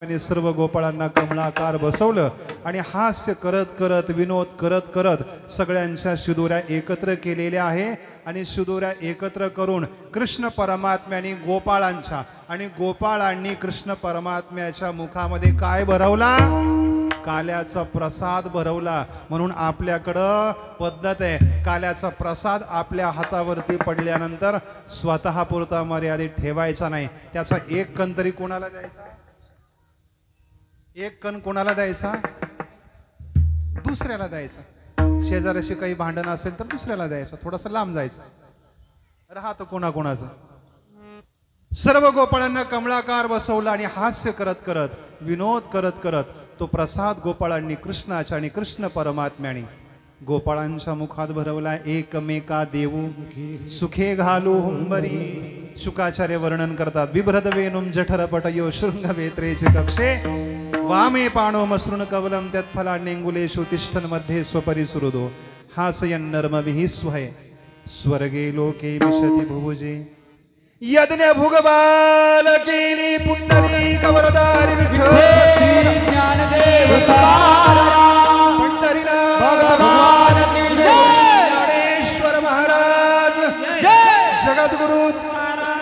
आणि सर्व गोपाळांना कमळाकार बसवलं आणि हास्य करत करत विनोद करत करत सगळ्यांच्या शिदोऱ्या एकत्र केलेल्या आहे आणि शिदोऱ्या एकत्र करून कृष्ण परमात्म्याने गोपाळांच्या आणि गोपाळांनी कृष्ण परमात्म्याच्या मुखामध्ये काय भरवला? काल्याचा प्रसाद भरवला. म्हणून आपल्याकडं पद्धत आहे, काल्याचा प्रसाद आपल्या हातावरती पडल्यानंतर स्वतः पुरता मर्यादित ठेवायचा नाही. त्याचा एक कण तरी कोणाला द्यायचा? एक कण कोणाला द्यायचा? दुसऱ्याला द्यायचा. शेजाऱ्याशी काही भांडण असेल तर दुसऱ्याला द्यायचा, थोडासा लांब जायचा. राहत कोणाकोणाचं. सर्व गोपाळांना कमळाकार बसवला आणि हास्य करत करत विनोद करत करत तो प्रसाद गोपाळांनी कृष्णाच्या आणि कृष्ण परमात्म्याने गोपाळांच्या मुखात भरवला. एकमेका देऊ सुखे घालू हुंबरी. शुकाचार्य वर्णन करतात. बिभ्रद वेणुम जठरपटयो शृंग वेत्रेचे कक्षे वामे पाणो मसृण कवलम तत्फलान्यंगुलेषु तिष्ठन् मध्ये स्वपरि सुहृदो हासयन् नर्मभिः स्वहे स्वर्गे लोके मिषति भुभुजे. यज्ञ भुगबाल केली पुंडरीक वरदारी विठ्ठल ज्ञानदेव पंढरीनाथ भगवान की जय. ज्ञानेश्वर महाराज जगद्गुरु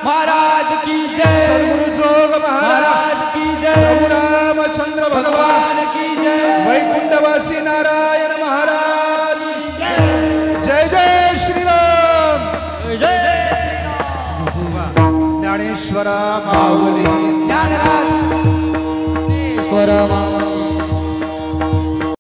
महाराज की जय. सद्गुरु जोग महाराज की जय. प्रभु रामचंद्र भगवान की जय. वैकुंठवासी नारायण महाराज जय जय श्रीराम. जय ज्ञानेश्वरा माऊली ज्ञानराज ईश्वर